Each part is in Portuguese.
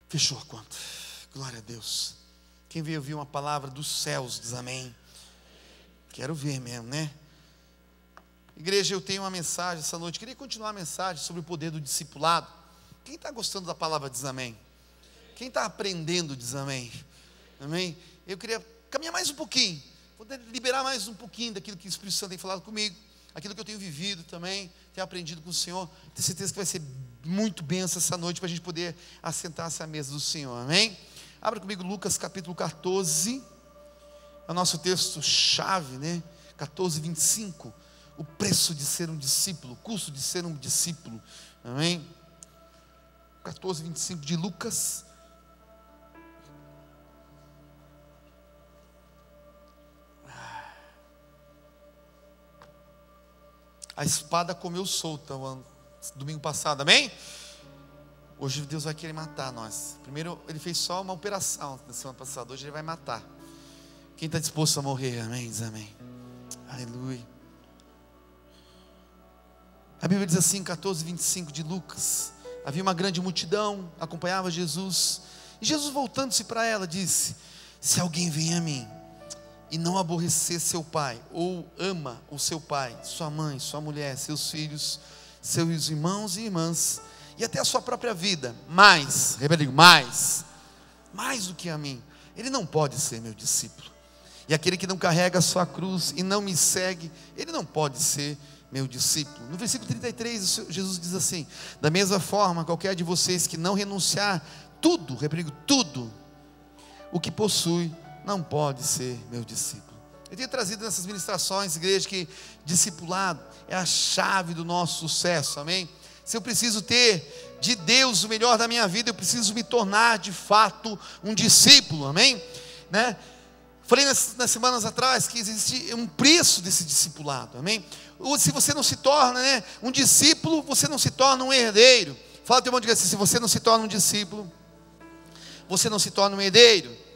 Fechou a conta. Glória a Deus. Quem veio ouvir uma palavra dos céus, diz amém. Quero ver mesmo, né? Igreja, eu tenho uma mensagem essa noite. Queria continuar a mensagem sobre o poder do discipulado. Quem está gostando da palavra, diz amém. Quem está aprendendo, diz amém. Amém? Eu queria caminhar mais um pouquinho, poder liberar mais um pouquinho daquilo que o Espírito Santo tem falado comigo, aquilo que eu tenho vivido também, tenho aprendido com o Senhor. Tenho certeza que vai ser muito bênção essa noite, para a gente poder assentar-se à mesa do Senhor, amém? Abra comigo Lucas capítulo 14, é o nosso texto chave, né? 14, 25, o preço de ser um discípulo, o custo de ser um discípulo, amém? 14, 25 de Lucas. A espada comeu solta domingo passado, amém? Hoje Deus vai querer matar nós. Primeiro ele fez só uma operação na semana passada, hoje ele vai matar. Quem está disposto a morrer, amém? Diz amém. Aleluia. A Bíblia diz assim, 14, 25 de Lucas: havia uma grande multidão, acompanhava Jesus, e Jesus, voltando-se para ela, disse: se alguém vem a mim e não aborrecer seu pai, ou ama o seu pai, sua mãe, sua mulher, seus filhos, seus irmãos e irmãs, e até a sua própria vida, mais do que a mim, ele não pode ser meu discípulo. E aquele que não carrega a sua cruz e não me segue, ele não pode ser meu discípulo. No versículo 33, Jesus diz assim: da mesma forma, qualquer de vocês que não renunciar tudo, tudo o que possui, não pode ser meu discípulo. Eu tenho trazido nessas ministrações, igreja, que discipulado é a chave do nosso sucesso, amém? Se eu preciso ter de Deus o melhor da minha vida, eu preciso me tornar de fato um discípulo, amém? Né? Falei nas semanas atrás que existe um preço desse discipulado, amém? Se você não se torna, né, um discípulo, você não se torna um herdeiro. Fala teu irmão, diga assim: se você não se torna um discípulo, você não se torna um herdeiro.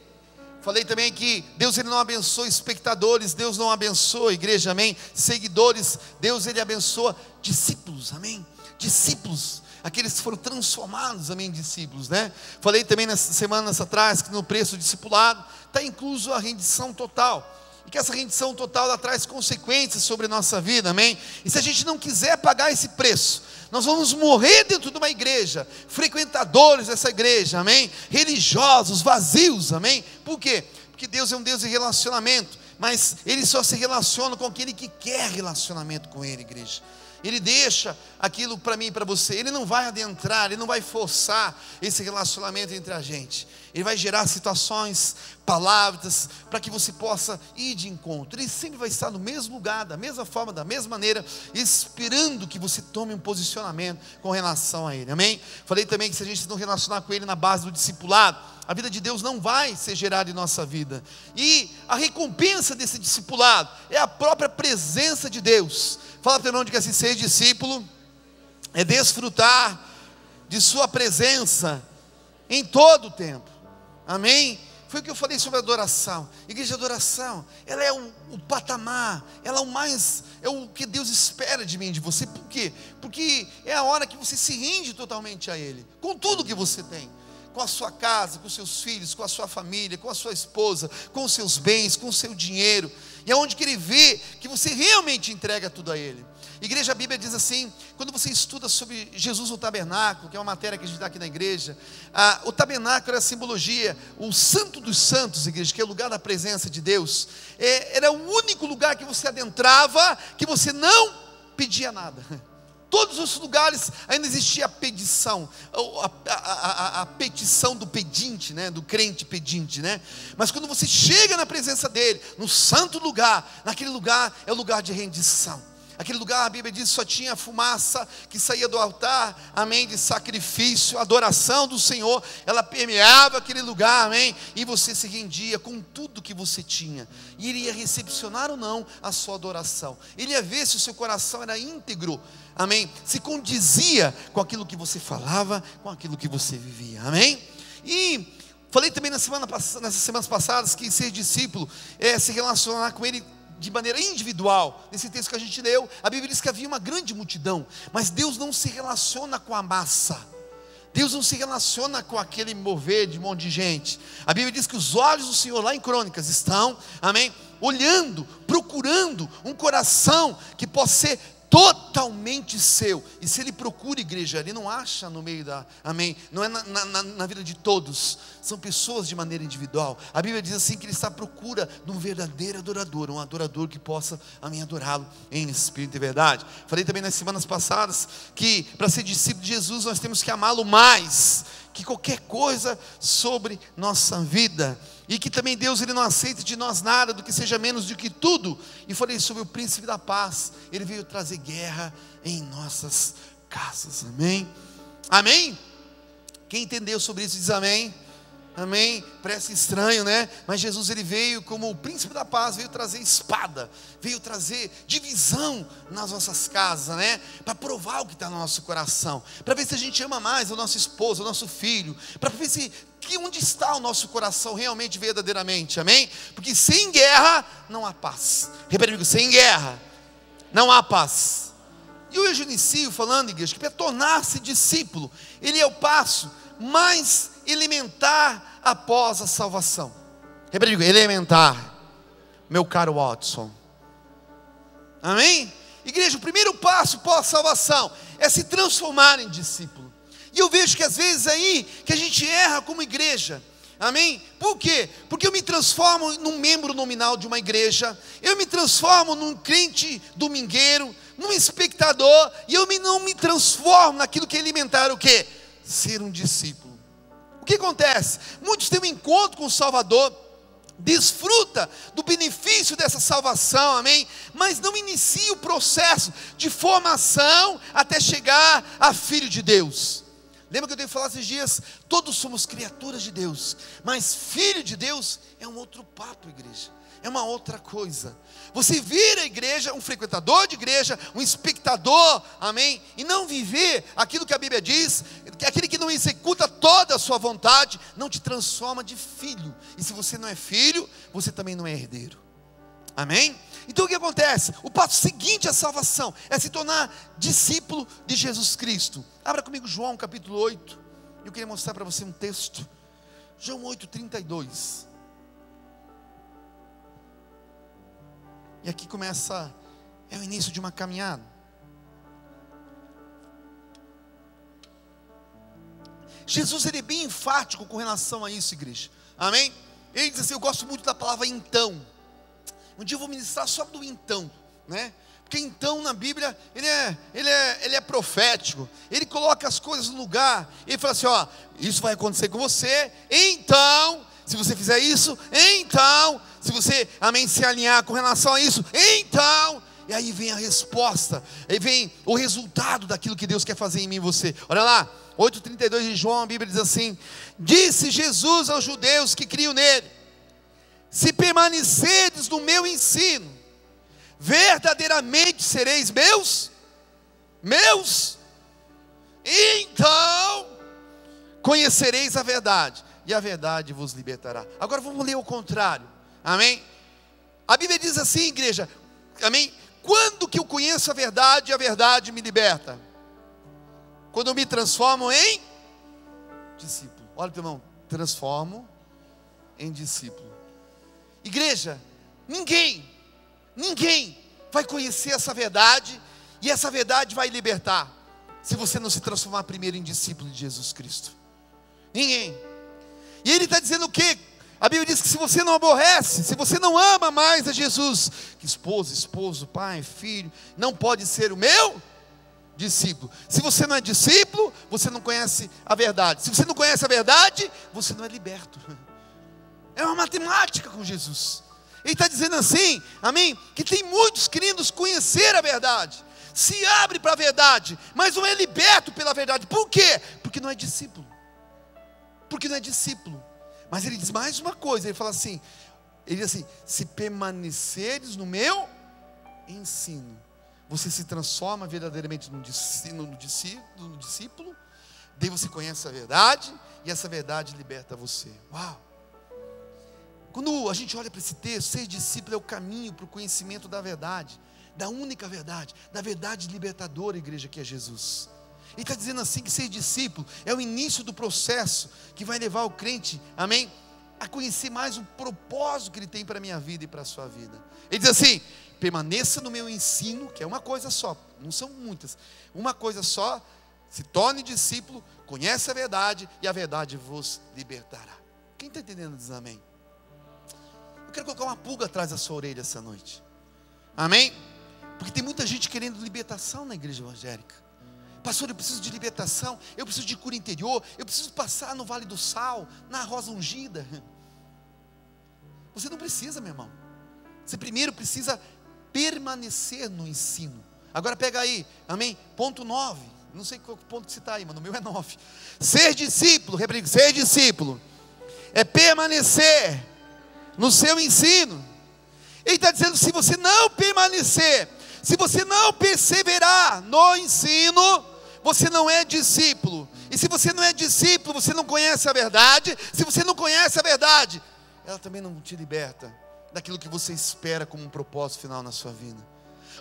Falei também que Deus, ele não abençoa espectadores, Deus não abençoa igreja, amém? Seguidores, Deus, ele abençoa discípulos, amém? Discípulos, aqueles que foram transformados, amém, em discípulos, né? Falei também nessas semanas atrás que no preço do discipulado está incluso a rendição total, e que essa rendição total ela traz consequências sobre a nossa vida, amém? E se a gente não quiser pagar esse preço, nós vamos morrer dentro de uma igreja, frequentadores dessa igreja, amém? Religiosos, vazios, amém? Por quê? Porque Deus é um Deus de relacionamento, mas Ele só se relaciona com aquele que quer relacionamento com Ele, igreja. Ele deixa aquilo para mim e para você. Ele não vai adentrar, Ele não vai forçar esse relacionamento entre a gente. Ele vai gerar situações, palavras, para que você possa ir de encontro. Ele sempre vai estar no mesmo lugar, da mesma forma, da mesma maneira, esperando que você tome um posicionamento com relação a Ele, amém? Falei também que se a gente não relacionar com Ele na base do discipulado, a vida de Deus não vai ser gerada em nossa vida. E a recompensa desse discipulado é a própria presença de Deus. Fala para o irmão, diga assim: ser discípulo é desfrutar de sua presença em todo o tempo, amém? Foi o que eu falei sobre a adoração. Igreja, adoração, ela é o patamar, ela é o que Deus espera de mim, de você. Por quê? Porque é a hora que você se rende totalmente a Ele, com tudo que você tem, com a sua casa, com os seus filhos, com a sua família, com a sua esposa, com os seus bens, com o seu dinheiro. E é onde que Ele vê que você realmente entrega tudo a Ele. Igreja, a Bíblia diz assim, quando você estuda sobre Jesus no tabernáculo, que é uma matéria que a gente dá aqui na igreja, o tabernáculo era a simbologia, o santo dos santos, igreja, que é o lugar da presença de Deus. Era o único lugar que você adentrava, que você não pedia nada. Todos os lugares ainda existia a petição, a petição do pedinte, né? Do crente pedinte, né? Mas quando você chega na presença dele, no santo lugar, naquele lugar é o lugar de rendição. Aquele lugar, a Bíblia diz, só tinha fumaça que saía do altar, amém, de sacrifício, adoração do Senhor, ela permeava aquele lugar, amém, e você se rendia com tudo que você tinha, e Ele ia recepcionar ou não a sua adoração, Ele ia ver se o seu coração era íntegro, amém, se condizia com aquilo que você falava, com aquilo que você vivia, amém. E falei também nessas semanas passadas que ser discípulo é se relacionar com Ele de maneira individual. Nesse texto que a gente leu, a Bíblia diz que havia uma grande multidão, mas Deus não se relaciona com a massa. Deus não se relaciona com aquele mover de um monte de gente. A Bíblia diz que os olhos do Senhor, lá em Crônicas, estão, amém, olhando, procurando um coração que possa ser totalmente seu. E se Ele procura, igreja, Ele não acha no meio da, amém, não é na vida de todos, são pessoas de maneira individual. A Bíblia diz assim que Ele está à procura de um verdadeiro adorador, um adorador que possa, amém, adorá-lo em espírito e verdade. Falei também nas semanas passadas que para ser discípulo de Jesus nós temos que amá-lo mais que qualquer coisa sobre nossa vida, e que também Deus, Ele não aceita de nós nada do que seja menos do que tudo. E falei sobre o príncipe da paz, ele veio trazer guerra em nossas casas, amém? Amém? Quem entendeu sobre isso diz amém? Amém? Parece estranho, né? Mas Jesus, Ele veio como o príncipe da paz, veio trazer espada, veio trazer divisão nas nossas casas, né? Para provar o que está no nosso coração, para ver se a gente ama mais o nosso esposo, o nosso filho, para ver se onde está o nosso coração realmente, verdadeiramente, amém? Porque sem guerra não há paz. Repete comigo, sem guerra não há paz. E hoje eu inicio falando, igreja, que para tornar-se discípulo, ele é o passo mais elementar após a salvação. Repete comigo, elementar, meu caro Watson. Amém? Igreja, o primeiro passo pós-salvação é se transformar em discípulo. E eu vejo que às vezes aí que a gente erra como igreja. Amém? Por quê? Porque eu me transformo num membro nominal de uma igreja, eu me transformo num crente domingueiro, num espectador, e eu não me transformo naquilo que é elementar, o quê? Ser um discípulo. O que acontece? Muitos têm um encontro com o Salvador, desfruta do benefício dessa salvação, amém? Mas não inicia o processo de formação até chegar a filho de Deus. Lembra que eu tenho falado esses dias? Todos somos criaturas de Deus, mas filho de Deus é um outro papo, igreja. É uma outra coisa. Você vira a igreja, um frequentador de igreja, um espectador, amém? E não viver aquilo que a Bíblia diz, que aquele que não executa toda a sua vontade, não te transforma de filho. E se você não é filho, você também não é herdeiro. Amém? Então o que acontece? O passo seguinte à salvação é se tornar discípulo de Jesus Cristo. Abra comigo João capítulo 8. Eu queria mostrar para você um texto. João 8:32. E aqui começa, é o início de uma caminhada. Jesus, ele é bem enfático com relação a isso, igreja. Amém? Ele diz assim, eu gosto muito da palavra então. Um dia eu vou ministrar só do então, né? Porque então na Bíblia, ele é profético. Ele coloca as coisas no lugar. Ele fala assim, ó, isso vai acontecer com você, então, se você fizer isso, então, se você, amém, se alinhar com relação a isso, então, e aí vem a resposta, aí vem o resultado daquilo que Deus quer fazer em mim e você. Olha lá, 8:32 de João, a Bíblia diz assim, disse Jesus aos judeus que criam nele, se permanecerdes no meu ensino, verdadeiramente sereis meus, então conhecereis a verdade, e a verdade vos libertará. Agora vamos ler o contrário, amém? A Bíblia diz assim, igreja, amém? Quando que eu conheço a verdade me liberta? Quando eu me transformo em discípulo. Olha, irmão, transformo em discípulo. Igreja, ninguém vai conhecer essa verdade, e essa verdade vai libertar, se você não se transformar primeiro em discípulo de Jesus Cristo. Ninguém. E ele está dizendo o quê? A Bíblia diz que se você não aborrece, se você não ama mais a Jesus, que esposo, pai, filho, não pode ser o meu discípulo. Se você não é discípulo, você não conhece a verdade. Se você não conhece a verdade, você não é liberto. É uma matemática com Jesus. Ele está dizendo assim, amém? Que tem muitos querendo conhecer a verdade, se abre para a verdade, mas não é liberto pela verdade. Por quê? Porque não é discípulo. Mas ele diz mais uma coisa, ele fala assim, ele diz assim, se permaneceres no meu ensino, você se transforma verdadeiramente no discípulo, daí você conhece a verdade, e essa verdade liberta você. Uau! Quando a gente olha para esse texto, ser discípulo é o caminho para o conhecimento da verdade, da única verdade, da verdade libertadora, igreja, que é Jesus. Ele está dizendo assim que ser discípulo é o início do processo que vai levar o crente, amém, a conhecer mais o propósito que ele tem para a minha vida e para a sua vida. Ele diz assim: permaneça no meu ensino, que é uma coisa só, não são muitas, uma coisa só, se torne discípulo, conhece a verdade e a verdade vos libertará. Quem está entendendo diz amém? Eu quero colocar uma pulga atrás da sua orelha essa noite, amém? Porque tem muita gente querendo libertação na igreja evangélica. Pastor, eu preciso de libertação, eu preciso de cura interior, eu preciso passar no Vale do Sal, na rosa ungida. Você não precisa, meu irmão. Você primeiro precisa permanecer no ensino. Agora pega aí, amém? Ponto 9, não sei qual ponto que você está aí, mas no meu é 9. Ser discípulo, repetindo, ser discípulo é permanecer no seu ensino. Ele está dizendo: se você não permanecer, se você não perseverar no ensino, você não é discípulo. E se você não é discípulo, você não conhece a verdade. Se você não conhece a verdade, ela também não te liberta daquilo que você espera como um propósito final na sua vida.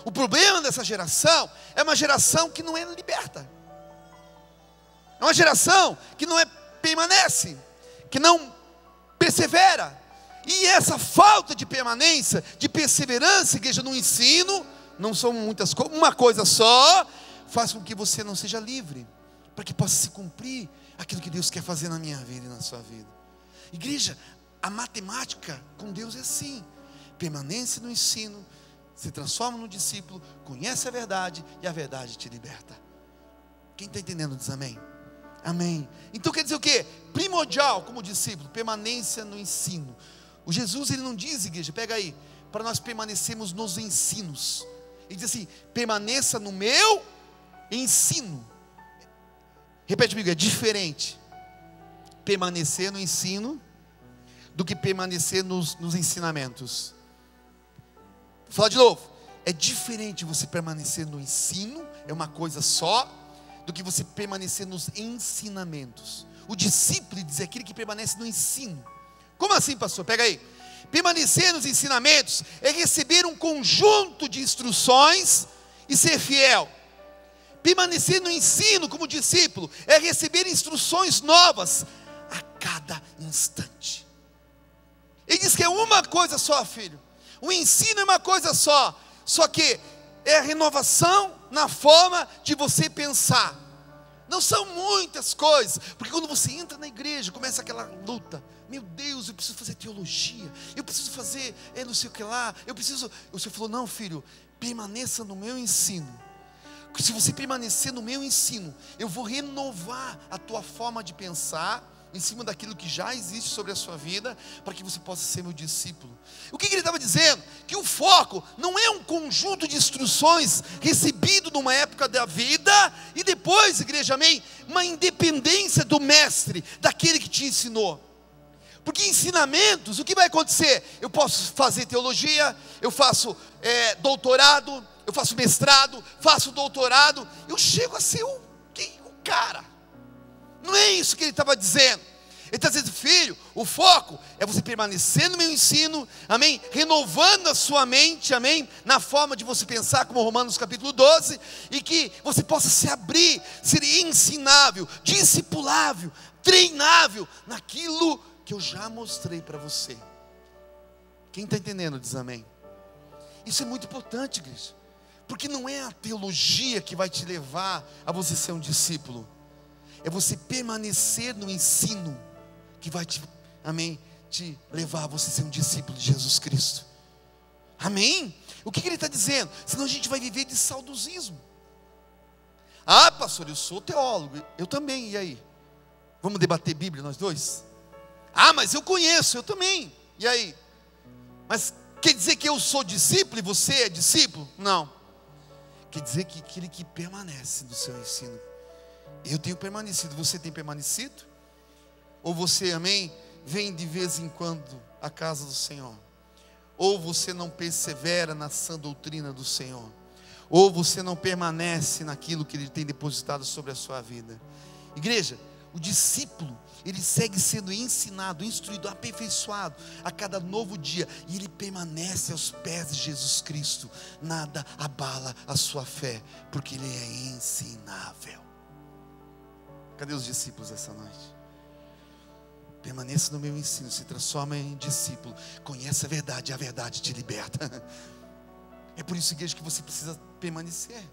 O problema dessa geração é uma geração que não é liberta. É uma geração que não permanece, que não persevera. E essa falta de permanência, de perseverança, igreja, no ensino, não são muitas coisas, uma coisa só, faz com que você não seja livre, para que possa se cumprir aquilo que Deus quer fazer na minha vida e na sua vida. Igreja, a matemática com Deus é assim: permanece no ensino, se transforma no discípulo, conhece a verdade e a verdade te liberta. Quem está entendendo diz amém? Amém. Então quer dizer o quê? Primordial como discípulo, permanência no ensino. O Jesus, ele não diz, igreja, pega aí, para nós permanecermos nos ensinos. Ele diz assim: permaneça no meu ensino. Repete comigo, é diferente permanecer no ensino do que permanecer nos ensinamentos. Vou falar de novo. É diferente você permanecer no ensino, é uma coisa só, do que você permanecer nos ensinamentos. O discípulo diz, é aquele que permanece no ensino. Como assim, pastor? Pega aí. Permanecer nos ensinamentos é receber um conjunto de instruções e ser fiel. Permanecer no ensino como discípulo é receber instruções novas a cada instante. Ele diz que é uma coisa só, filho. O ensino é uma coisa só que é a renovação na forma de você pensar. Não são muitas coisas, porque quando você entra na igreja, começa aquela luta. Meu Deus, eu preciso fazer teologia, eu preciso fazer não sei o que lá, o Senhor falou: não, filho, permaneça no meu ensino. Se você permanecer no meu ensino, eu vou renovar a tua forma de pensar em cima daquilo que já existe sobre a sua vida, para que você possa ser meu discípulo. O que ele estava dizendo? Que o foco não é um conjunto de instruções recebido numa época da vida, e depois, igreja, amém, uma independência do mestre, daquele que te ensinou. Porque ensinamentos, o que vai acontecer? Eu posso fazer teologia, eu faço doutorado, eu faço mestrado, faço doutorado, eu chego a ser o cara. Não é isso que ele estava dizendo. Ele está dizendo: filho, o foco é você permanecer no meu ensino, amém? Renovando a sua mente, amém? Na forma de você pensar, como Romanos capítulo 12, e que você possa se abrir, ser ensinável, discipulável, treinável, naquilo que eu já mostrei para você. Quem está entendendo diz amém. Isso é muito importante, igreja, porque não é a teologia que vai te levar a você ser um discípulo. É você permanecer no ensino que vai te levar a você ser um discípulo de Jesus Cristo. Amém? O que ele está dizendo? Senão a gente vai viver de saudosismo. Ah, pastor, eu sou teólogo. Eu também, e aí? Vamos debater Bíblia nós dois? Ah, mas eu conheço, eu também. E aí? Mas quer dizer que eu sou discípulo e você é discípulo? Não. Quer dizer que aquele que permanece no seu ensino. Eu tenho permanecido, você tem permanecido? Ou você, amém, vem de vez em quando à casa do Senhor? Ou você não persevera na sã doutrina do Senhor? Ou você não permanece naquilo que Ele tem depositado sobre a sua vida? Igreja, o discípulo, ele segue sendo ensinado, instruído, aperfeiçoado a cada novo dia, e ele permanece aos pés de Jesus Cristo. Nada abala a sua fé, porque ele é ensinável. Cadê os discípulos essa noite? Permaneça no meu ensino, se transforma em discípulo. Conhece a verdade te liberta. É por isso, igreja, que você precisa permanecer.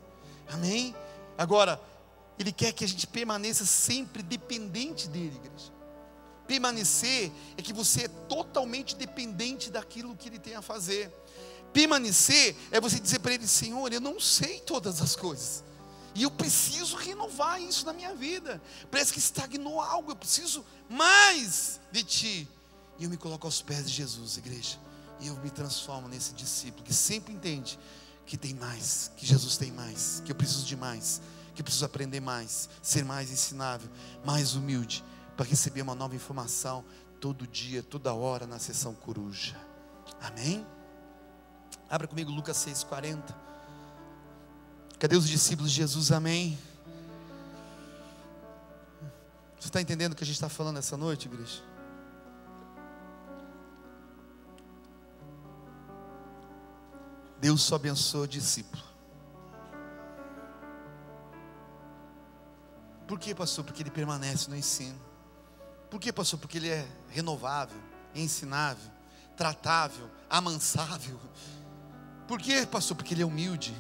Amém? Agora, Ele quer que a gente permaneça sempre dependente dEle, igreja. Permanecer é que você é totalmente dependente daquilo que Ele tem a fazer. Permanecer é você dizer para Ele: Senhor, eu não sei todas as coisas, e eu preciso renovar isso na minha vida. Parece que estagnou algo, eu preciso mais de Ti. E eu me coloco aos pés de Jesus, igreja. E eu me transformo nesse discípulo que sempre entende que tem mais, que Jesus tem mais, que eu preciso de mais, que eu preciso aprender mais, ser mais ensinável, mais humilde, para receber uma nova informação todo dia, toda hora na sessão coruja. Amém? Abra comigo Lucas 6,40. Cadê os discípulos de Jesus? Amém? Você está entendendo o que a gente está falando essa noite, igreja? Deus só abençoa o discípulo. Por que, pastor? Porque ele permanece no ensino. Por que, pastor? Porque ele é renovável, ensinável, tratável, amansável. Por que, pastor? Porque ele é humilde.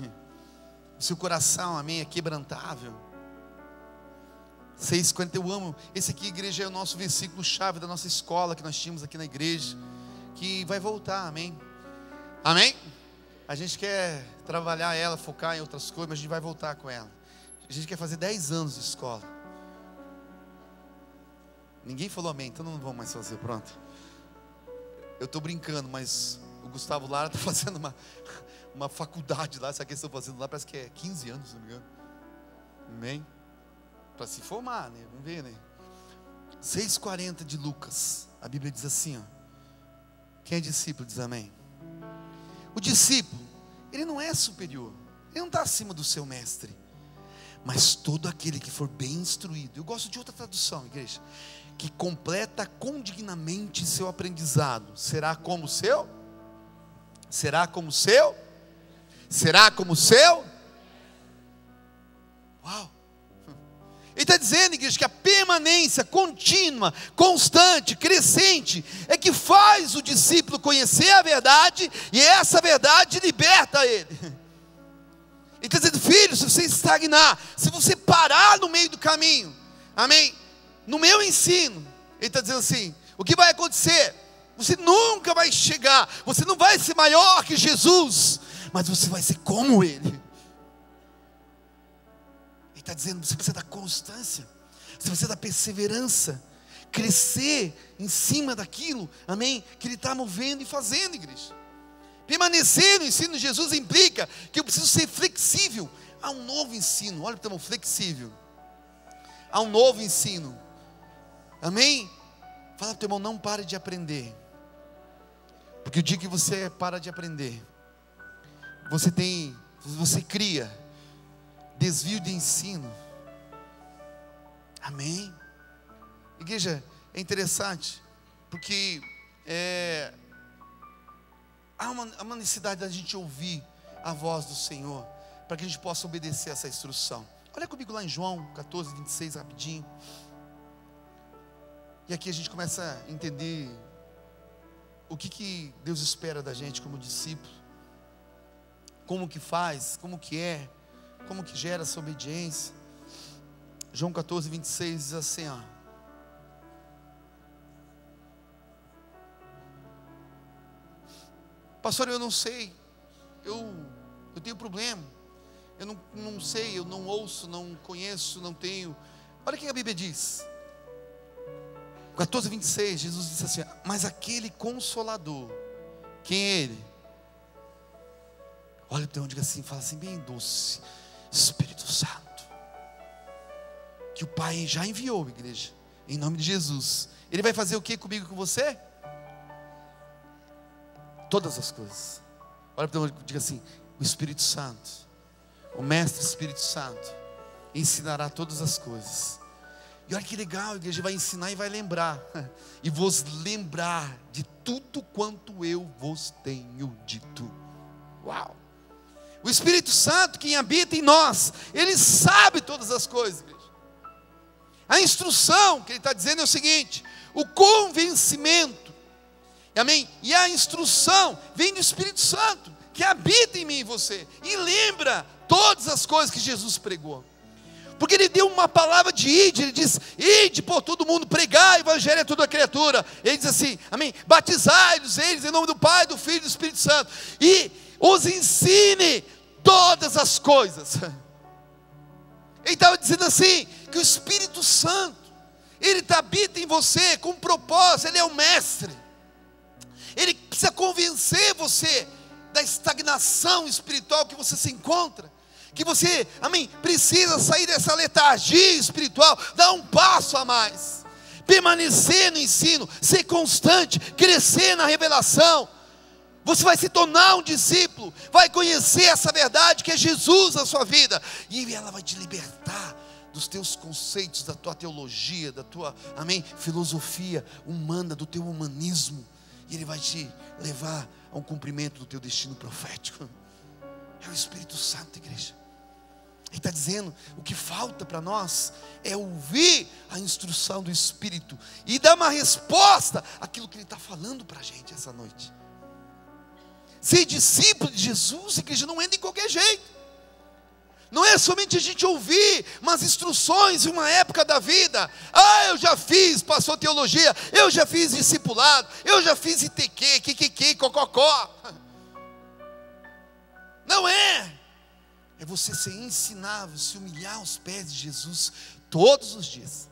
O seu coração, amém, é quebrantável. 6,40, eu amo. Esse aqui, igreja, é o nosso versículo chave da nossa escola que nós tínhamos aqui na igreja, que vai voltar, amém? Amém? A gente quer trabalhar ela, focar em outras coisas, mas a gente vai voltar com ela. A gente quer fazer 10 anos de escola. Ninguém falou amém, então não vamos mais fazer, pronto. Eu estou brincando, mas o Gustavo Lara está fazendo uma faculdade lá. Sabe o que eles estão fazendo lá? Parece que é 15 anos, se não me engano. Amém? Para se formar, né? Vamos ver, né? 6,40 de Lucas. A Bíblia diz assim, ó. Quem é discípulo diz amém. O discípulo, ele não é superior, ele não está acima do seu mestre, mas todo aquele que for bem instruído. Eu gosto de outra tradução, igreja, que completa condignamente seu aprendizado, será como o seu? Será como o seu? Será como o seu? Uau! Ele está dizendo, igreja, que a permanência contínua, constante, crescente, é que faz o discípulo conhecer a verdade, e essa verdade liberta ele. Ele está dizendo: filho, se você estagnar, se você parar no meio do caminho, amém? No meu ensino, ele está dizendo assim: o que vai acontecer? Você nunca vai chegar, você não vai ser maior que Jesus, mas você vai ser como Ele. Está dizendo: você precisa da constância, você precisa da perseverança, crescer em cima daquilo, amém, que Ele está movendo e fazendo, igreja. Permanecer no ensino de Jesus implica que eu preciso ser flexível a um novo ensino. Olha para o termo flexível, a um novo ensino, amém. Fala para o teu irmão: não pare de aprender, porque o dia que você para de aprender, você cria desvio de ensino. Amém? Igreja, é interessante, porque há uma necessidade da gente ouvir a voz do Senhor, para que a gente possa obedecer essa instrução. Olha comigo lá em João 14, 26, rapidinho. E aqui a gente começa a entender o que Deus espera da gente como discípulo, como que faz, como que é, como que gera essa obediência. João 14, 26 diz assim, ó: pastor, eu não sei, eu tenho problema, eu não sei, eu não ouço, não conheço, não tenho. Olha o que a Bíblia diz, 14, 26, Jesus disse assim: mas aquele Consolador, quem é Ele? Olha para onde assim, fala assim bem doce: Espírito Santo, que o Pai já enviou, igreja, em nome de Jesus. Ele vai fazer o que comigo e com você? Todas as coisas. Olha para onde, diga assim: o Espírito Santo, o Mestre Espírito Santo, ensinará todas as coisas. E olha que legal, a igreja vai ensinar e vai lembrar, e vos lembrar de tudo quanto eu vos tenho dito. Uau! O Espírito Santo, quem habita em nós, Ele sabe todas as coisas, igreja. A instrução que ele está dizendo é o seguinte: o convencimento, amém? E a instrução vem do Espírito Santo, que habita em mim e você, e lembra todas as coisas que Jesus pregou. Porque ele deu uma palavra de ide, ele diz: ide por todo mundo, pregar o evangelho a toda criatura. Ele diz assim, amém? Batizai-os eles em nome do Pai, do Filho e do Espírito Santo, e os ensine todas as coisas. Ele estava dizendo assim, que o Espírito Santo, ele habita em você com um propósito, ele é o mestre. Ele precisa convencer você da estagnação espiritual que você se encontra, que você, amém, precisa sair dessa letargia espiritual, dar um passo a mais, permanecer no ensino, ser constante, crescer na revelação. Você vai se tornar um discípulo, vai conhecer essa verdade que é Jesus na sua vida, e ela vai te libertar dos teus conceitos, da tua teologia, da tua, amém, filosofia humana, do teu humanismo, e ele vai te levar ao cumprimento do teu destino profético. É o Espírito Santo, igreja. Ele está dizendo, o que falta para nós é ouvir a instrução do Espírito e dar uma resposta àquilo que ele está falando para a gente essa noite. Ser discípulo de Jesus, igreja, não é de qualquer jeito. Não é somente a gente ouvir umas instruções em uma época da vida. Eu já fiz, passou teologia, eu já fiz discipulado, eu já fiz ITQ, QQQ, cococó. Não é. É você ser ensinável, se humilhar aos pés de Jesus todos os dias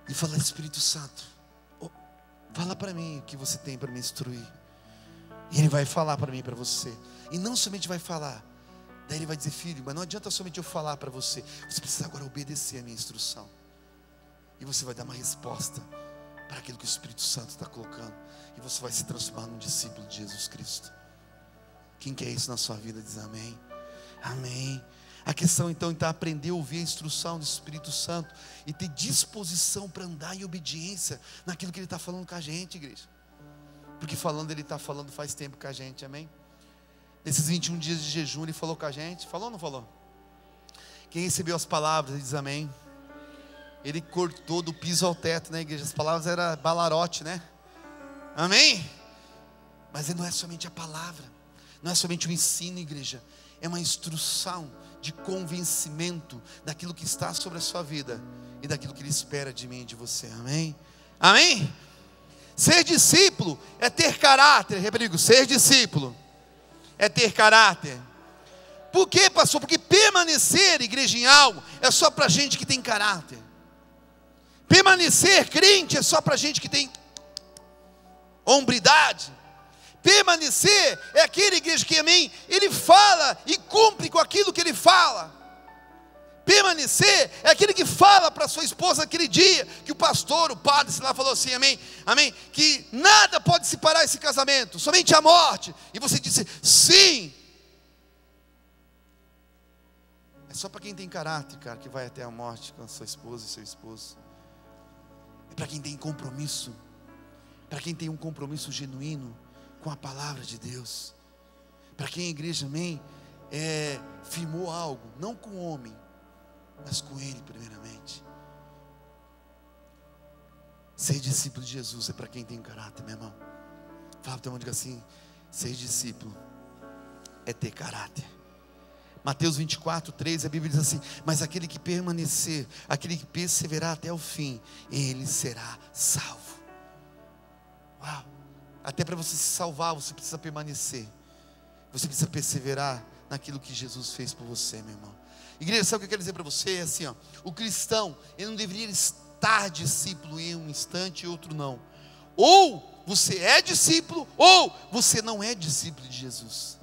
e falar: Espírito Santo, fala para mim o que você tem para me instruir. E ele vai falar para mim e para você. E não somente vai falar, daí ele vai dizer: filho, mas não adianta somente eu falar para você, você precisa agora obedecer a minha instrução. E você vai dar uma resposta para aquilo que o Espírito Santo está colocando, e você vai se transformar num discípulo de Jesus Cristo. Quem quer isso na sua vida diz amém. Amém. A questão então é aprender a ouvir a instrução do Espírito Santo e ter disposição para andar em obediência naquilo que ele está falando com a gente, igreja. Porque falando, ele está falando faz tempo com a gente, amém? Nesses 21 dias de jejum, ele falou com a gente. Falou ou não falou? Quem recebeu as palavras diz amém. Ele cortou do piso ao teto, né, igreja? As palavras eram balarote, né? Amém? Mas não é somente a palavra, não é somente o ensino, igreja. É uma instrução de convencimento daquilo que está sobre a sua vida e daquilo que ele espera de mim e de você, amém? Amém? Ser discípulo é ter caráter. Repetigo, ser discípulo é ter caráter. Por quê, pastor? Porque permanecer, igreja, em algo é só para gente que tem caráter. Permanecer crente é só para gente que tem hombridade. Permanecer é aquele, igreja, que, amém, ele fala e cumpre com aquilo que ele fala. Permanecer é aquele que fala para sua esposa aquele dia que o pastor, o padre, sei lá, falou assim, amém, amém, que nada pode separar esse casamento, somente a morte. E você disse sim. É só para quem tem caráter, cara, que vai até a morte com a sua esposa e seu esposo. É para quem tem compromisso, para quem tem um compromisso genuíno com a palavra de Deus, para quem a igreja, amém, firmou algo, não com o homem, mas com ele primeiramente. Ser discípulo de Jesus é para quem tem caráter, meu irmão. Fala para o teu irmão, diga assim: ser discípulo é ter caráter. Mateus 24:3, a Bíblia diz assim: mas aquele que permanecer, aquele que perseverar até o fim, ele será salvo. Uau! Até para você se salvar, você precisa permanecer. Você precisa perseverar naquilo que Jesus fez por você, meu irmão. Igreja, sabe o que eu quero dizer para você? É assim, ó, o cristão, ele não deveria estar discípulo em um instante e outro não. Ou você é discípulo, ou você não é discípulo de Jesus.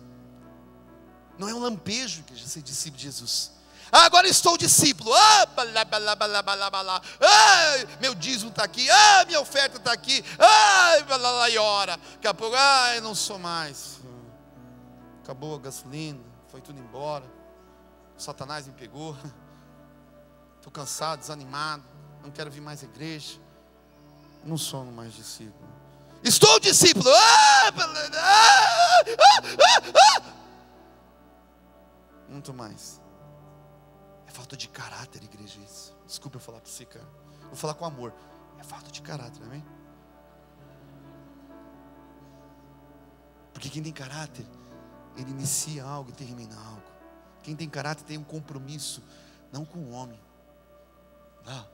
Não é um lampejo, igreja, ser discípulo de Jesus. Agora estou discípulo. Meu dízimo está aqui. Minha oferta está aqui. E ora. Daqui a pouco, eu não sou mais. Acabou a gasolina, foi tudo embora. Satanás me pegou. Estou cansado, desanimado. Não quero vir mais à igreja. Não sou mais discípulo. Estou discípulo. Muito mais. falta de caráter, igreja, isso. Desculpa eu falar para você, cara. Vou falar com amor. É falta de caráter, amém? Porque quem tem caráter, ele inicia algo e termina algo. Quem tem caráter tem um compromisso, não com o homem. Não.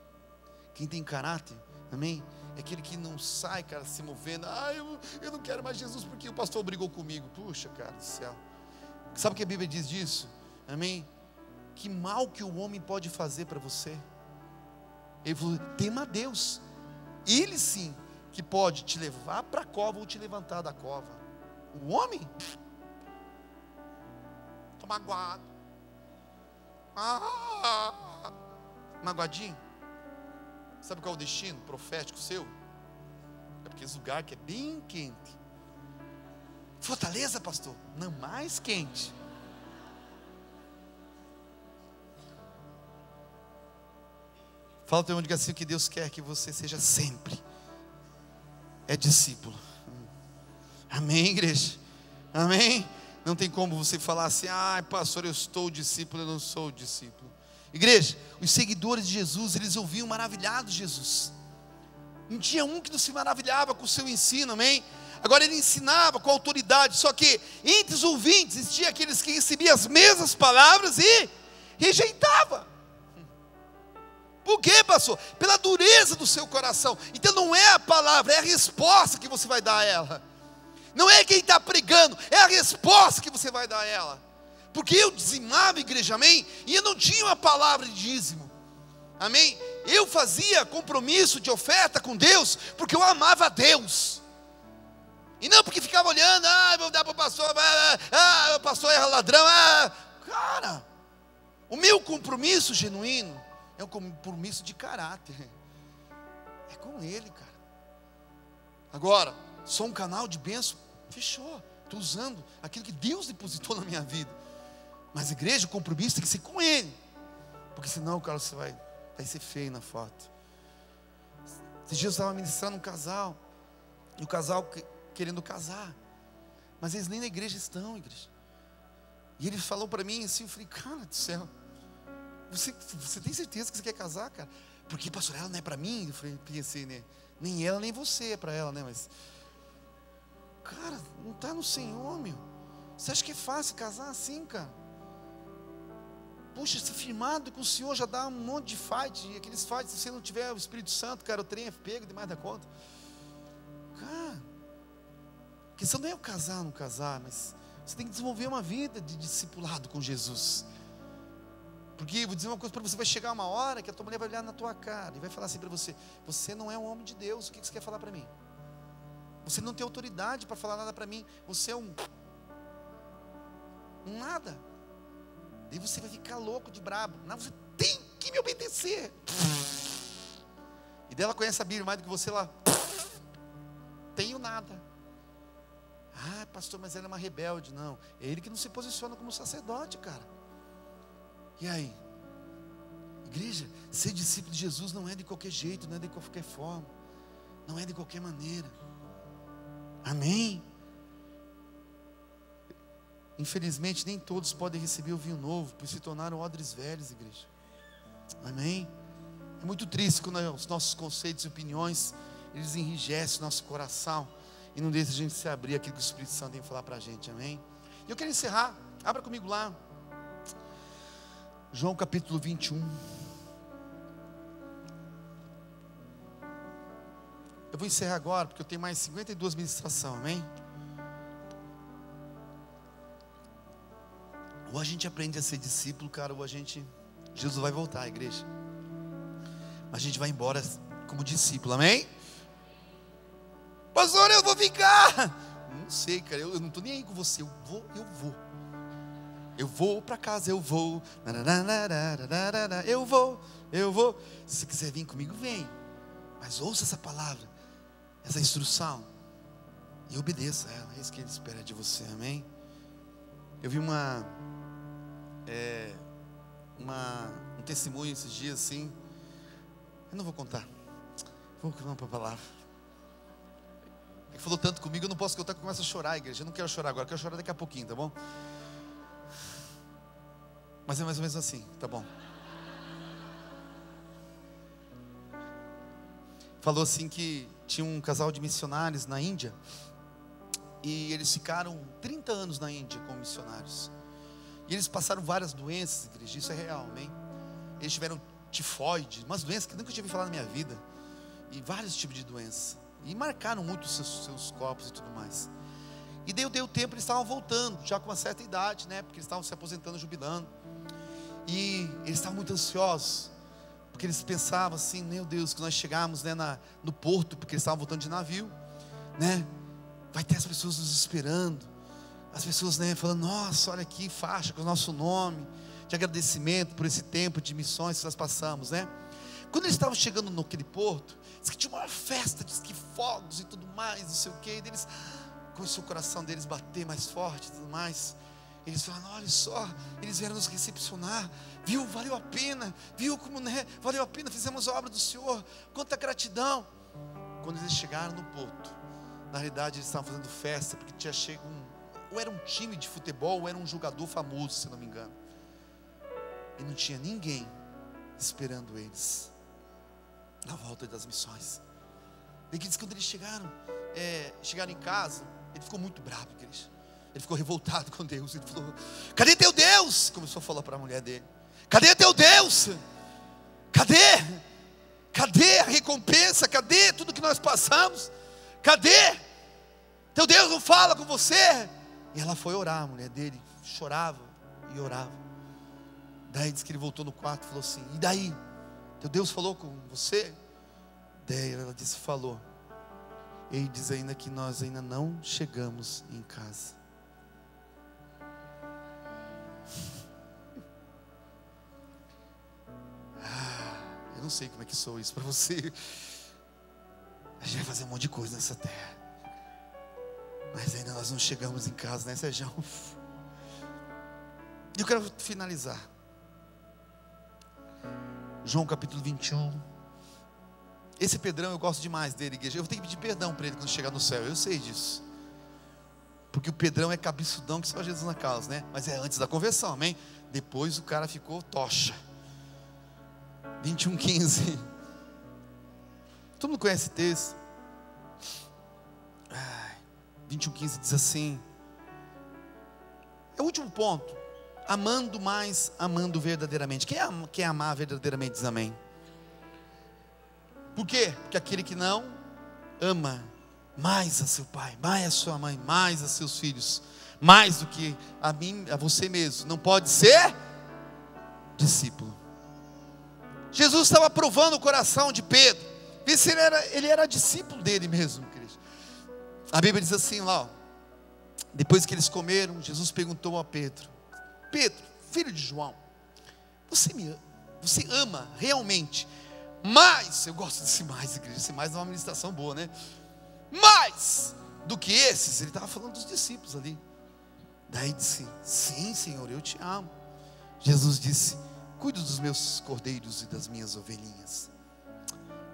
Quem tem caráter, amém? É aquele que não sai, cara, se movendo. Eu não quero mais Jesus porque o pastor brigou comigo. Puxa, cara do céu. Sabe o que a Bíblia diz disso? Amém? Que mal que o homem pode fazer para você? Ele falou, tema a Deus. Ele sim, que pode te levar para a cova ou te levantar da cova. O homem? Estou magoado. Magoadinho? Sabe qual é o destino profético seu? É porque esse lugar que é bem quente. Fortaleza, pastor? Não, mais quente. Fala teu onde assim, que Deus quer que você seja sempre é discípulo. Amém, igreja? Amém? Não tem como você falar assim, pastor, eu estou discípulo, eu não sou discípulo. Igreja, os seguidores de Jesus, eles ouviam maravilhados de Jesus. Não tinha um que não se maravilhava com o seu ensino, amém? Agora ele ensinava com autoridade, só que entre os ouvintes existia aqueles que recebiam as mesmas palavras e rejeitavam. Por quê, pastor? Pela dureza do seu coração. Então não é a palavra, é a resposta que você vai dar a ela. Não é quem está pregando, é a resposta que você vai dar a ela. Porque eu dizimava, igreja, amém? E eu não tinha uma palavra de dízimo, amém? Eu fazia compromisso de oferta com Deus, porque eu amava a Deus. E não porque ficava olhando, vou dar para o pastor, o pastor é ladrão, Cara, o meu compromisso genuíno é um compromisso de caráter. É com Ele, cara. Agora, sou um canal de bênção, fechou. Estou usando aquilo que Deus depositou na minha vida. Mas igreja, o compromisso tem que ser com Ele. Porque senão, cara, você vai ser feio na foto. Esses dias eu estava ministrando um casal. E o casal querendo casar. Mas eles nem na igreja estão, igreja. E ele falou para mim assim, eu falei, cara do céu. Você tem certeza que você quer casar, cara? Porque, pastor, ela não é para mim? Eu falei, pensei, né? Nem ela, nem você é para ela, né? Mas, cara, não está no Senhor, meu. Você acha que é fácil casar assim, cara? Puxa, se firmado com o Senhor já dá um monte de fight. E aqueles fights, se você não tiver o Espírito Santo, cara, o trem é pego demais da conta. Cara, a questão não é o casar ou não casar, mas você tem que desenvolver uma vida de discipulado com Jesus. Porque, vou dizer uma coisa para você, vai chegar uma hora que a tua mulher vai olhar na tua cara e vai falar assim para você, você não é um homem de Deus, o que você quer falar para mim? Você não tem autoridade para falar nada para mim, você é um nada. Daí você vai ficar louco de brabo, não, você tem que me obedecer. E dela conhece a Bíblia mais do que você lá, tenho nada. Pastor, mas ela é uma rebelde. Não, é ele que não se posiciona como sacerdote, cara. E aí, igreja, ser discípulo de Jesus não é de qualquer jeito, não é de qualquer forma, não é de qualquer maneira. Amém? Infelizmente nem todos podem receber o vinho novo, pois se tornaram odres velhos, igreja. Amém? É muito triste quando os nossos conceitos e opiniões, eles enrijecem o nosso coração e não deixam a gente se abrir aquilo que o Espírito Santo tem que falar para a gente, amém? E eu quero encerrar, abra comigo lá, João capítulo 21. Eu vou encerrar agora, porque eu tenho mais 52 ministrações, amém? Ou a gente aprende a ser discípulo, cara, ou Jesus vai voltar à igreja. Mas a gente vai embora como discípulo, amém? Pastor, eu vou ficar. Não sei, cara, eu não estou nem aí com você, eu vou. Eu vou para casa, eu vou. Eu vou. Se você quiser vir comigo, vem. Mas ouça essa palavra, essa instrução, e obedeça a ela. É isso que Ele espera de você, amém? Eu vi um testemunho esses dias assim. Eu não vou contar. Vou contar para a palavra. Ele falou tanto comigo, eu não posso contar que eu começo a chorar, igreja. Eu não quero chorar agora, eu quero chorar daqui a pouquinho, tá bom? Mas é mais ou menos assim, tá bom? falou assim que tinha um casal de missionários na Índia, e eles ficaram 30 anos na Índia como missionários, e eles passaram várias doenças, igreja, isso é real, amém? Eles tiveram tifoide, umas doenças que eu nunca tinha ouvido falar na minha vida, e vários tipos de doença, e marcaram muito os seus corpos e tudo mais. E deu tempo, eles estavam voltando, já com uma certa idade, né? Porque eles estavam se aposentando, jubilando, e eles estavam muito ansiosos, porque eles pensavam assim, meu Deus, que nós chegamos, né, no porto, porque eles estavam voltando de navio, né? Vai ter as pessoas nos esperando, as pessoas, né, falando, nossa, olha aqui, faixa com o nosso nome, de agradecimento por esse tempo de missões que nós passamos, né? Quando eles estavam chegando naquele porto, diz que tinha uma festa, diz que fogos e tudo mais, não sei o que, e eles, começou o coração deles bater mais forte e tudo mais. Eles falaram, olha só, eles vieram nos recepcionar, viu, valeu a pena, viu como, né, valeu a pena, fizemos a obra do Senhor, quanta gratidão. Quando eles chegaram no porto, na realidade eles estavam fazendo festa, porque tinha chego ou era um time de futebol, ou era um jogador famoso, se não me engano, e não tinha ninguém esperando eles na volta das missões. E que diz que quando eles chegaram em casa, ele ficou muito bravo, igreja. Ele ficou revoltado com Deus. Ele falou, cadê teu Deus? Começou a falar para a mulher dele, cadê teu Deus? Cadê a recompensa? Cadê tudo que nós passamos? Cadê? Teu Deus não fala com você? E ela foi orar, a mulher dele chorava e orava. Daí diz que ele voltou no quarto e falou assim, e daí? Teu Deus falou com você? Daí ela disse, falou. Ele diz ainda que nós ainda não chegamos em casa. Eu não sei como é que sou isso para você. A gente vai fazer um monte de coisa nessa terra, mas ainda nós não chegamos em casa, né, Sérgio? E eu quero finalizar. João capítulo 21. Esse Pedrão, eu gosto demais dele, igreja. Eu vou ter que pedir perdão para ele quando chegar no céu, eu sei disso. Porque o Pedrão é cabeçudão que só Jesus na causa, né? Mas é antes da conversão, amém? Depois o cara ficou tocha. 21:15. Todo mundo conhece esse texto. 21:15 diz assim. É o último ponto. Amando mais, amando verdadeiramente. Quem quer amar verdadeiramente diz amém. Por quê? Porque aquele que não ama mais a seu pai, mais a sua mãe, mais a seus filhos, mais do que a mim, a você mesmo, não pode ser discípulo. Jesus estava provando o coração de Pedro. Vê se ele era discípulo dele mesmo, querido. A Bíblia diz assim lá, ó, depois que eles comeram, Jesus perguntou a Pedro, Pedro, filho de João, você ama realmente mais, eu gosto desse mais, igreja, esse mais é uma ministração boa, né? Mais do que esses, ele estava falando dos discípulos ali. Daí disse, sim Senhor, eu te amo. Jesus disse, cuido dos meus cordeiros e das minhas ovelhinhas.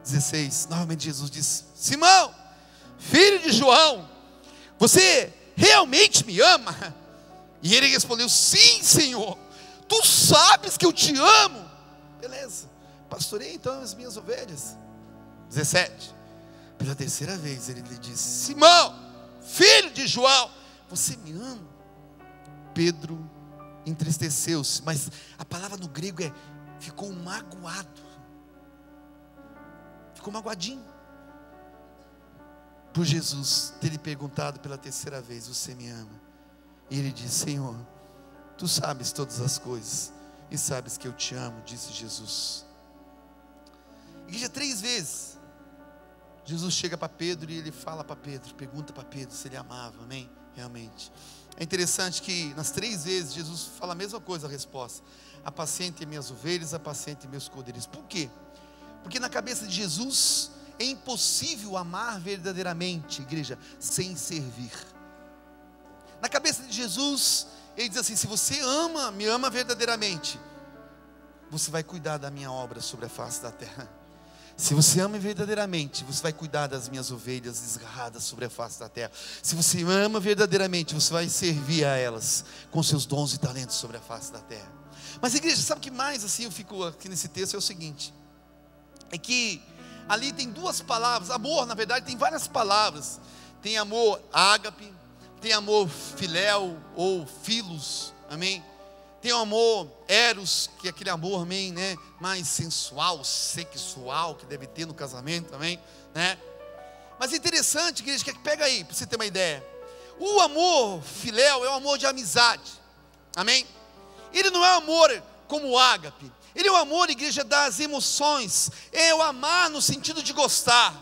16, novamente Jesus disse, Simão, filho de João, você realmente me ama? E ele respondeu, sim Senhor, tu sabes que eu te amo. Beleza, pastorei então as minhas ovelhas. 17, pela terceira vez ele lhe disse, Simão, filho de João, você me ama? Pedro entristeceu-se, mas a palavra no grego ficou magoado, ficou magoadinho, por Jesus ter lhe perguntado pela terceira vez, você me ama? E ele disse, Senhor, tu sabes todas as coisas, e sabes que eu te amo, disse Jesus. Igreja, 3 vezes, Jesus chega para Pedro e ele fala para Pedro, pergunta para Pedro se ele amava, amém? Realmente. É interessante que nas 3 vezes Jesus fala a mesma coisa, a resposta: apacente minhas ovelhas, apacente meus cordeiros. Por quê? Porque na cabeça de Jesus é impossível amar verdadeiramente, igreja, sem servir. Na cabeça de Jesus, ele diz assim: se você me ama verdadeiramente, você vai cuidar da minha obra sobre a face da terra. Se você ama verdadeiramente, você vai cuidar das minhas ovelhas desgarradas sobre a face da terra. Se você ama verdadeiramente, você vai servir a elas com seus dons e talentos sobre a face da terra. Mas igreja, sabe o que mais assim eu fico aqui nesse texto? É o seguinte, é que ali tem duas palavras. Amor, na verdade, tem várias palavras. Tem amor ágape, tem amor filéu ou filos, amém? Tem o amor eros, que é aquele amor, amém, né? Mais sensual, sexual, que deve ter no casamento, amém, né? Mas é interessante, igreja, que pega aí, para você ter uma ideia. O amor filéu é um amor de amizade, amém? Ele não é amor como o ágape. Ele é o amor, igreja, das emoções. É o amar no sentido de gostar.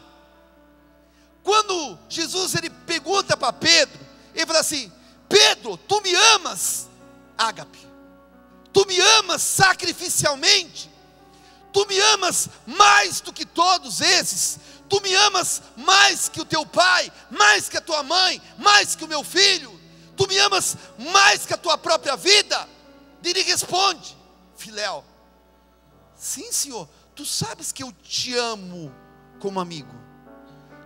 Quando Jesus ele pergunta para Pedro, ele fala assim: Pedro, tu me amas? Ágape. Tu me amas sacrificialmente? Tu me amas mais do que todos esses? Tu me amas mais que o teu pai, mais que a tua mãe, mais que o meu filho? Tu me amas mais que a tua própria vida? Ele responde: filéu. Sim, Senhor, tu sabes que eu te amo como amigo.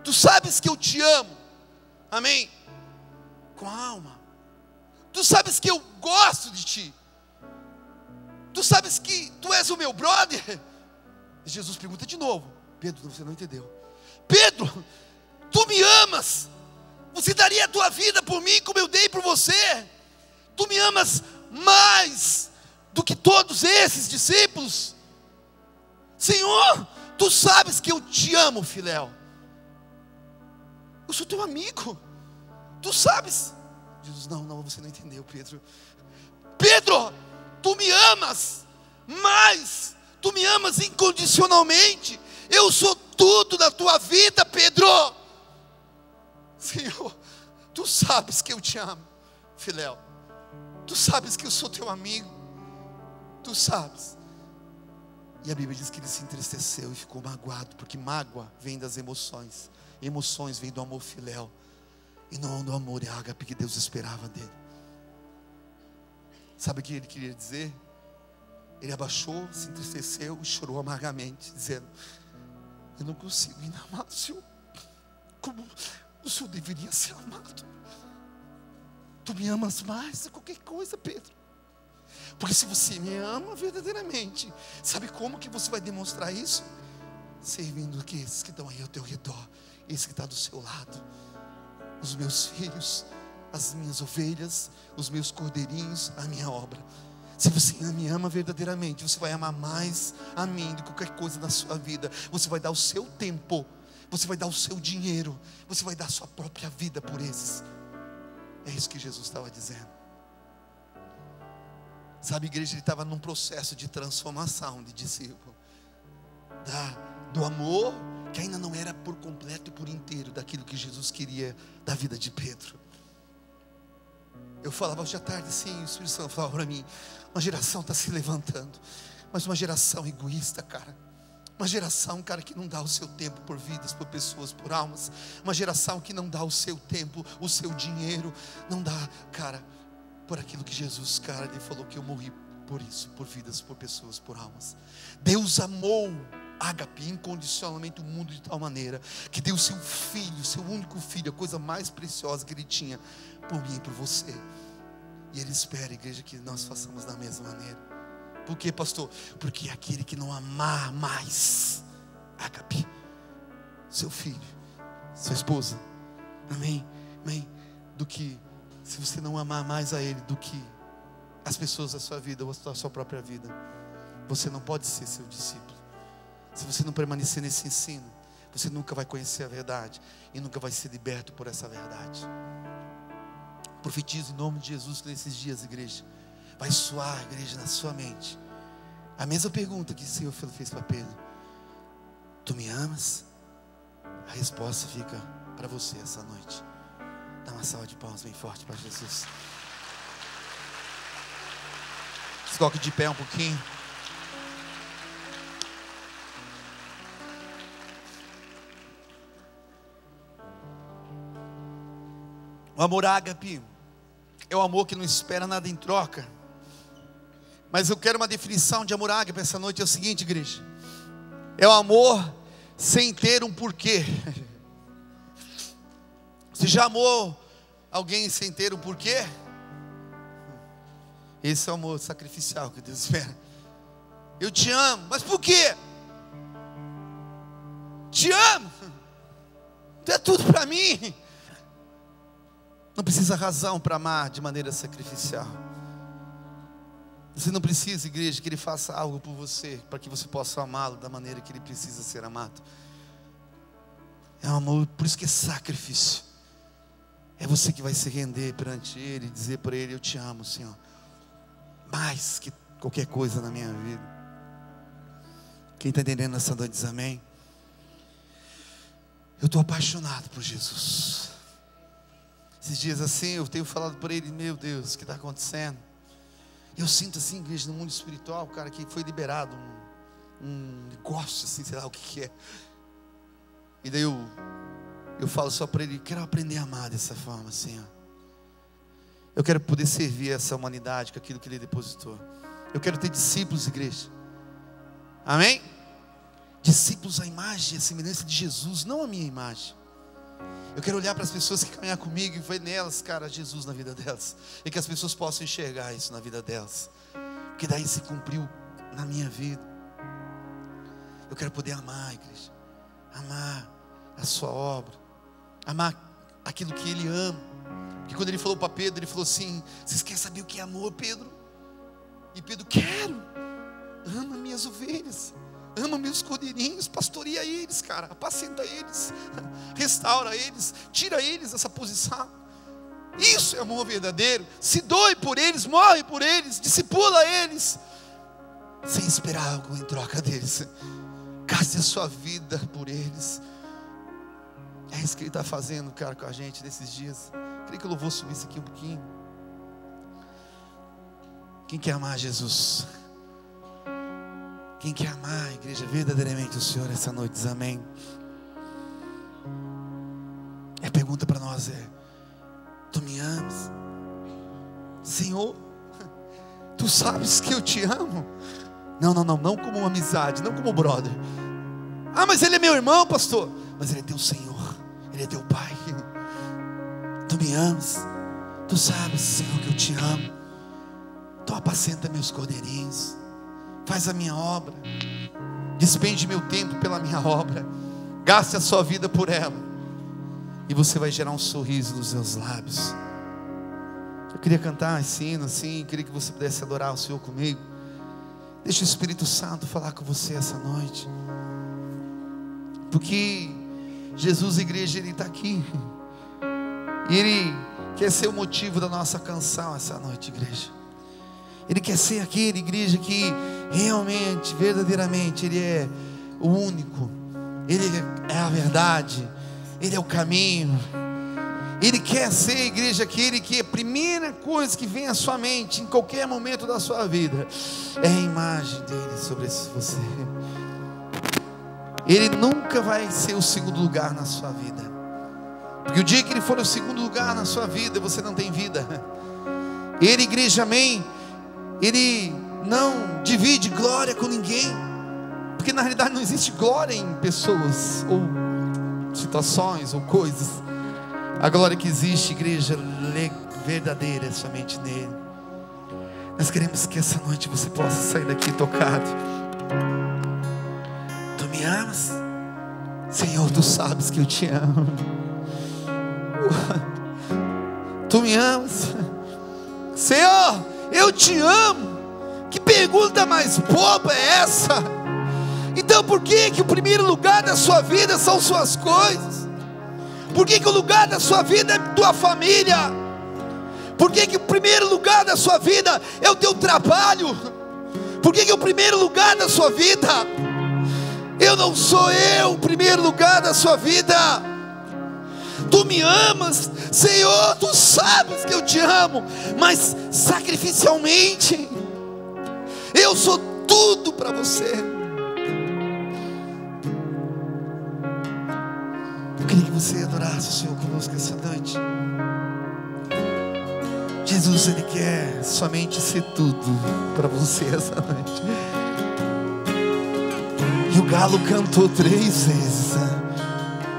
Tu sabes que eu te amo, amém? Com a alma. Tu sabes que eu gosto de ti. Tu sabes que tu és o meu brother. E Jesus pergunta de novo: Pedro, você não entendeu. Pedro, tu me amas? Você daria a tua vida por mim como eu dei por você? Tu me amas mais do que todos esses discípulos? Senhor, tu sabes que eu te amo, filéu. Eu sou teu amigo. Tu sabes. Jesus, não, você não entendeu, Pedro. Pedro, tu me amas mais. Tu me amas incondicionalmente. Eu sou tudo na tua vida, Pedro. Senhor, tu sabes que eu te amo, filéu. Tu sabes que eu sou teu amigo. Tu sabes. E a Bíblia diz que ele se entristeceu e ficou magoado, porque mágoa vem das emoções. Emoções vêm do amor filéu, e não do amor e ágape que Deus esperava dele. Sabe o que ele queria dizer? Ele abaixou, se entristeceu e chorou amargamente, dizendo: eu não consigo ainda amar o Senhor como o Senhor deveria ser amado. Tu me amas mais do que qualquer coisa, Pedro. Porque se você me ama verdadeiramente, sabe como que você vai demonstrar isso? Servindo esses que estão aí ao teu redor, esse que está do seu lado, os meus filhos, as minhas ovelhas, os meus cordeirinhos, a minha obra. Se você me ama verdadeiramente, você vai amar mais a mim do que qualquer coisa na sua vida. Você vai dar o seu tempo, você vai dar o seu dinheiro, você vai dar a sua própria vida por esses. É isso que Jesus estava dizendo. Sabe, igreja, ele estava num processo de transformação de discípulo, do amor que ainda não era por completo e por inteiro daquilo que Jesus queria da vida de Pedro. Eu falava hoje à tarde assim, o Espírito Santo falava para mim: uma geração está se levantando, mas uma geração egoísta, cara. Uma geração, cara, que não dá o seu tempo por vidas, por pessoas, por almas. Uma geração que não dá o seu tempo, o seu dinheiro, não dá, cara, por aquilo que Jesus, cara, ele falou que eu morri por isso, por vidas, por pessoas, por almas. Deus amou ágape incondicionalmente o mundo de tal maneira que deu o seu filho, seu único filho, a coisa mais preciosa que ele tinha, por mim e por você. E ele espera, igreja, que nós façamos da mesma maneira. Por quê, pastor? Porque aquele que não amar mais ágape, seu filho, sua esposa, amém, do que, se você não amar mais a ele do que as pessoas da sua vida ou a sua própria vida, você não pode ser seu discípulo. Se você não permanecer nesse ensino, você nunca vai conhecer a verdade e nunca vai ser liberto por essa verdade. Profetizo em nome de Jesus que nesses dias, igreja, vai soar, igreja, na sua mente a mesma pergunta que o Senhor fez para Pedro: tu me amas? A resposta fica para você essa noite. Dá uma salva de palmas bem forte para Jesus. Se coloque de pé um pouquinho. O amor ágape é o amor que não espera nada em troca. Mas eu quero uma definição de amor ágape essa noite. É o seguinte, igreja: é o amor sem ter um porquê. Você já amou alguém sem ter um porquê? Esse é o amor sacrificial que Deus espera. Eu te amo, mas por quê? te amo, Tu é tudo para mim. Não precisa razão para amar de maneira sacrificial. Você não precisa, igreja, que Ele faça algo por você, para que você possa amá-lo da maneira que Ele precisa ser amado. É um amor, por isso que é sacrifício. É você que vai se render perante Ele e dizer para Ele: eu te amo, Senhor, mais que qualquer coisa na minha vida. Quem está entendendo nessa noite diz amém. Eu estou apaixonado por Jesus. Esses dias assim eu tenho falado para Ele: meu Deus, o que está acontecendo? Eu sinto assim, igreja, no mundo espiritual, cara, que foi liberado um negócio assim, sei lá o que é. E daí eu falo só para Ele: quero aprender a amar dessa forma, Senhor. Eu quero poder servir essa humanidade com aquilo que Ele depositou. Eu quero ter discípulos, igreja. Amém? Discípulos à imagem e à semelhança de Jesus, não a minha imagem. Eu quero olhar para as pessoas que caminham comigo e ver nelas, cara, Jesus na vida delas. E que as pessoas possam enxergar isso na vida delas. Porque daí se cumpriu na minha vida. Eu quero poder amar, igreja. Amar a sua obra. Amar aquilo que Ele ama. Porque quando Ele falou para Pedro, Ele falou assim: vocês querem saber o que é amor, Pedro? E Pedro: quero. Ama minhas ovelhas, ama meus cordeirinhos, pastoreia eles, cara, apacenta eles, restaura eles, tira eles dessa posição. Isso é amor verdadeiro. Se doe por eles, morre por eles, discipula eles, sem esperar algo em troca deles. Gaste a sua vida por eles. É isso que Ele está fazendo, cara, com a gente nesses dias. Queria que o louvor subisse aqui um pouquinho. Quem quer amar Jesus? Quem quer amar a igreja verdadeiramente o Senhor essa noite diz amém. A pergunta para nós é: Tu me amas? Senhor, Tu sabes que eu te amo? Não como uma amizade, não como brother. Ah, mas ele é meu irmão, pastor. Mas Ele é teu Senhor, Ele é teu Pai. Tu me amas? Tu sabes, Senhor, que eu te amo. Tu apacenta meus cordeirinhos, faz a minha obra, despende meu tempo pela minha obra, gaste a sua vida por ela, e você vai gerar um sorriso nos seus lábios. Eu queria cantar esse hino assim, queria que você pudesse adorar o Senhor comigo. Deixa o Espírito Santo falar com você essa noite, porque Jesus, igreja, Ele está aqui, e Ele quer ser o motivo da nossa canção essa noite, igreja. Ele quer ser aquele, igreja, que realmente, verdadeiramente Ele é o único, Ele é a verdade, Ele é o caminho. Ele quer ser, igreja, aquele que a primeira coisa que vem à sua mente em qualquer momento da sua vida é a imagem dele sobre você. Ele nunca vai ser o segundo lugar na sua vida, porque o dia que Ele for o segundo lugar na sua vida, você não tem vida. Ele, igreja, amém, Ele não divide glória com ninguém, porque na realidade não existe glória em pessoas, ou situações, ou coisas. A glória que existe, igreja, verdadeira, é somente nele. Nós queremos que essa noite você possa sair daqui tocado. Tu me amas? Senhor, Tu sabes que eu te amo. Tu me amas? Senhor, eu te amo. Que pergunta mais boba é essa? Então por que o primeiro lugar da sua vida são suas coisas? Por que o lugar da sua vida é tua família? Por que o primeiro lugar da sua vida é o teu trabalho? Por que o primeiro lugar da sua vida? Eu não sou eu o primeiro lugar da sua vida. Tu me amas, Senhor, Tu sabes que eu te amo, mas sacrificialmente eu sou tudo para você. Eu queria que você adorasse o Senhor conosco essa noite. Jesus, Ele quer somente ser tudo para você essa noite. E o galo cantou 3 vezes.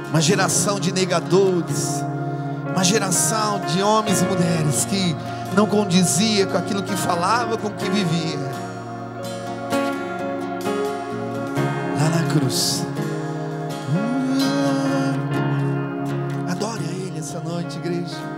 Uma geração de negadores, uma geração de homens e mulheres que não condizia com aquilo que falava, com o que vivia. Lá na cruz, essa noite, igreja.